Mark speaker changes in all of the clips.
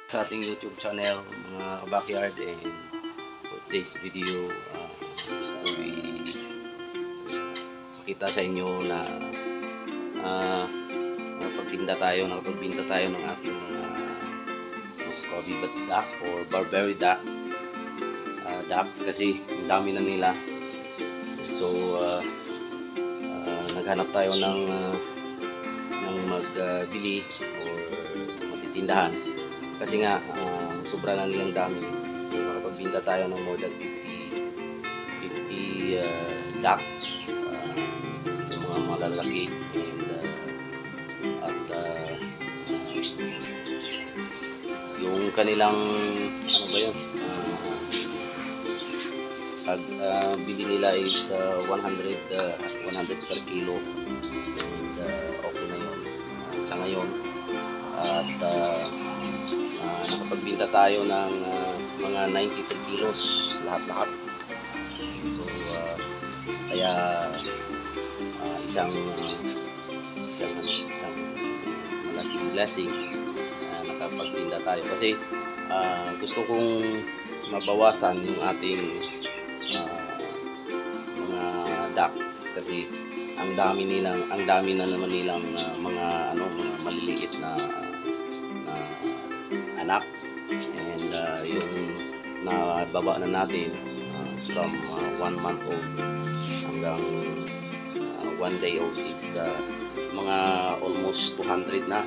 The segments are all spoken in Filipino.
Speaker 1: Sa ating YouTube channel, mga backyard, and for today's video, gusto ko ipakita sa inyo na nakapagbinta tayo ng ating mga Muscovy duck or Barbary duck, ducks kasi ang dami na nila. So naghanap tayo ng magbili or matitindahan kasi nga sobra na nilang dami. So nakapagbinta tayo ng more than 50 ducks, yung mga malalaki, and yung kanilang ano ba yun, pag bili nila is 100 per kilo, and okay na yun sa ngayon. At nakapagbinta tayo ng mga 93 kilos lahat-lahat. So kaya isang malaking blessing nakapagtinda tayo kasi gusto kong mabawasan yung ating mga ducks kasi ang dami na naman nilang mga maliliit na anak, and yung nababa na natin from 1 month old hanggang 1 day old is mga almost 200 na,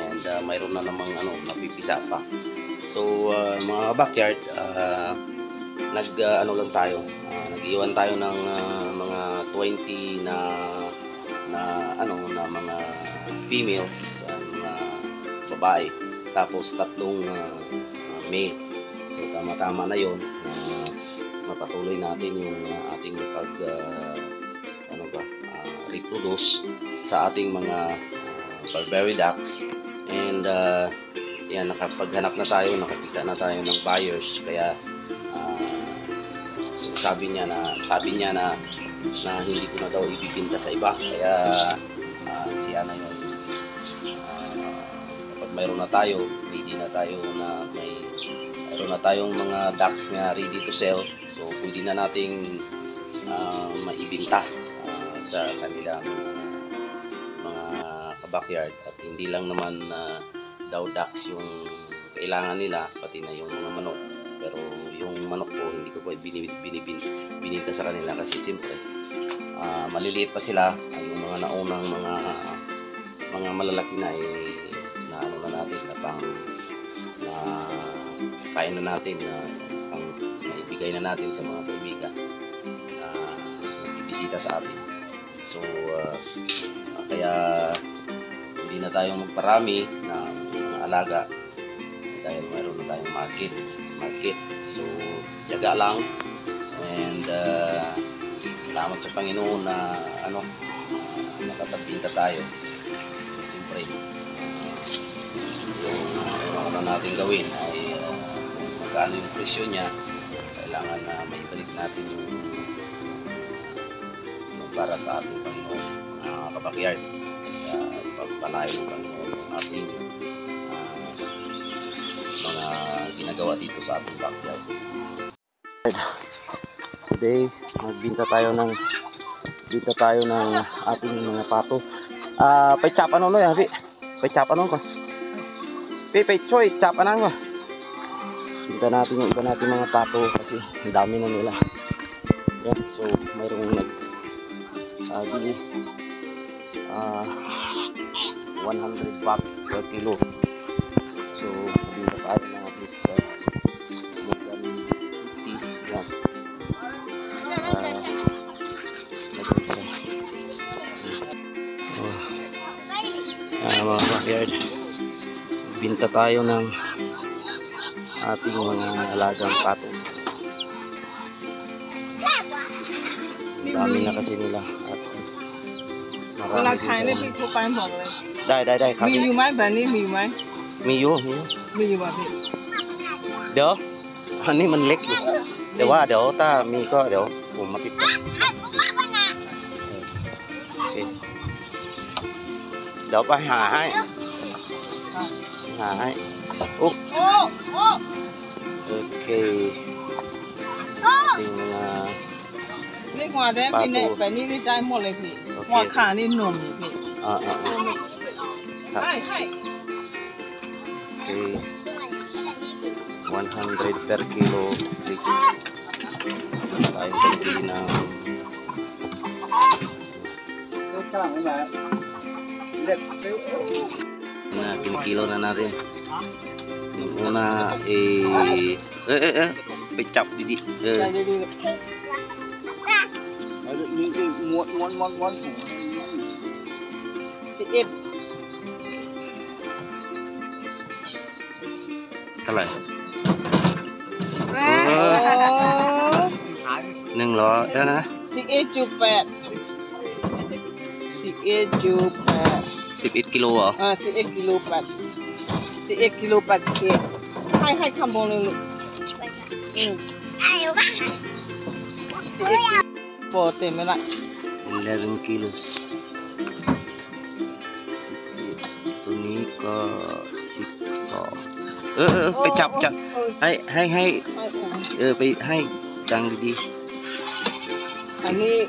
Speaker 1: and mayroon na namang napipisa pa. So mga backyard, lang tayo, nag-iwan tayo ng mga 20 na mga females, mga babae, tapos 3 male. So tama-tama na yon, mapatuloy natin yung ating reproduce sa ating mga Barbary ducks. And yan, nakapaghanap na tayo, nakakita na tayo ng buyers, kaya sabi niya na hindi ko na daw ibibinta sa iba, kaya siya na yun. Kapag mayroon na tayo, ready na tayo na mayroon na tayong mga ducks na ready to sell, so pwede na nating maibinta sa kanilang mga kabakyard. At hindi lang naman daw ducks yung kailangan nila, pati na yung mga manok. Pero yung manok ko hindi ko pa binibinta sa kanila kasi siyempre maliliit pa sila. Yung mga naunang mga malalaki na na natin na pang kain na natin, na pang maibigay na natin sa mga kaibigan na nagbibisita sa atin. So kaya hindi na tayo magparami ng mga alaga dahil mayroon na tayong market. So tiyaga lang, and salamat sa Panginoon na nakapagpinta tayo. So, siyempre yung natin gawin ay magkano yung presyo niya, kailangan na maibalik natin yung para sa ating Panginoon, kabakyard, kasi pagpalain ng Panginoon yung ating mga ginagawa dito sa ating backyard. Today, magbinta tayo ng ating mga pato. Paichapan ano yan, paichapan ko. Choy, chapanan ko. Binta natin yung iba natin mga pato kasi ang dami na nila. Yan, so mayroong bili 100 baht per kilo. So binta tayo ng at least more than 50. Yan. Mga backyard, binta tayo ng ating mga alagang pato. Ang dami na kasi nila at marami din po. Dai kami. Mi yu mai ban ni mi yu mai. Mi yu baพี่ เดี๋ยวอันนี้มันเล็กอยู่แต่ว่าเดี๋ยวถ้ามีก็เดี๋ยวผมมาติดต่อ เดี๋ยวไปหาให้อุ๊บ kay ating mga
Speaker 2: Ni kwa den pi ne pa ni ni tai mo le pi. Kwa kha ni nom ni pi. Hai hai.
Speaker 1: Okay. 100 per kilo, please. Tayo bibili ng kinikilo na natin. Yung una pechap didi.
Speaker 2: Si Ip.
Speaker 1: Talay.
Speaker 2: Oh.
Speaker 1: Nâng lọ đó nè.
Speaker 2: Si Ip chu pet. Si Ip chu pet.
Speaker 1: 11 kilo à?
Speaker 2: Si Ip kilo pet. Si Ip kilo pet ke. Hai kham bong lu. Si Ip po te me lại.
Speaker 1: 11 kilos. Tunika sikso. Pechap chap. Hai jangan di.
Speaker 2: Ani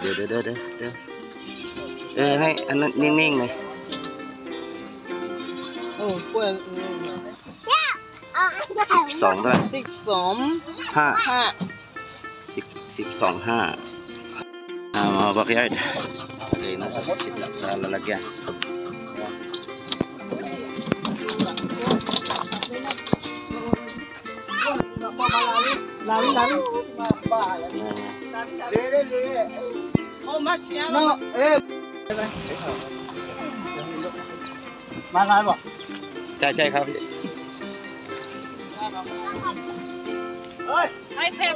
Speaker 1: Dah. Hai anak ning này.
Speaker 2: quên.
Speaker 1: 12 thôi.
Speaker 2: 12
Speaker 1: 5 12 5. Mga backyard. Okay, nasa sa lalagyan.
Speaker 2: Lari. Oh, match yan. No, Mana ba?
Speaker 1: ใช่ครับ
Speaker 3: Ay, phê.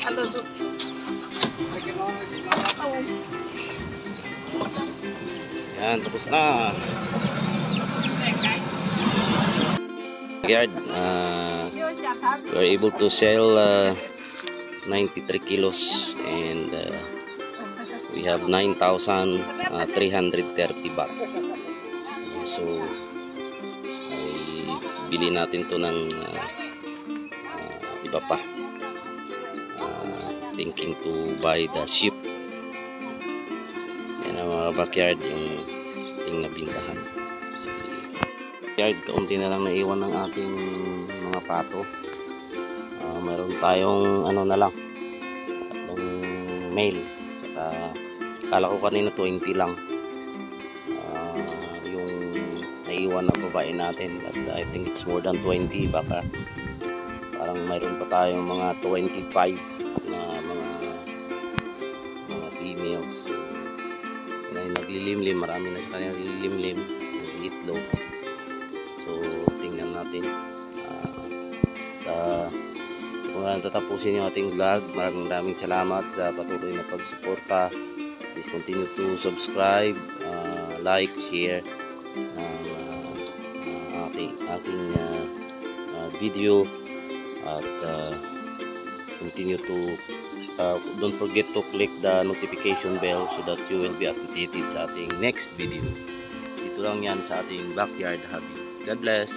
Speaker 2: Ano to?
Speaker 1: Yan, tapos na. Backyard, we are able to sell 93 kilos and we have 9,330 baht. So ay bili natin to ng iba pa, thinking to buy the sheep. Yan ang mga backyard, yung ating nabintahan. Backyard, kaunti na lang naiwan ng ating mga pato. Meron tayong ano na lang, tatlong male. Saka kala ko kanina 20 lang yung naiwan na babae natin, but I think it's more than 20. Baka parang mayroon pa tayong mga 25 na mga females. So yun, naglilimlim, marami na sa kanila naglilimlim, nagliitlog. So tingnan natin. Kung tatapusin yung ating vlog, maraming salamat sa patuloy na pagsuporta. Please continue to subscribe, like, share aking video, at continue to don't forget to click the notification bell so that you will be updated sa ating next video. Dito lang yan sa ating backyard hobby. God bless.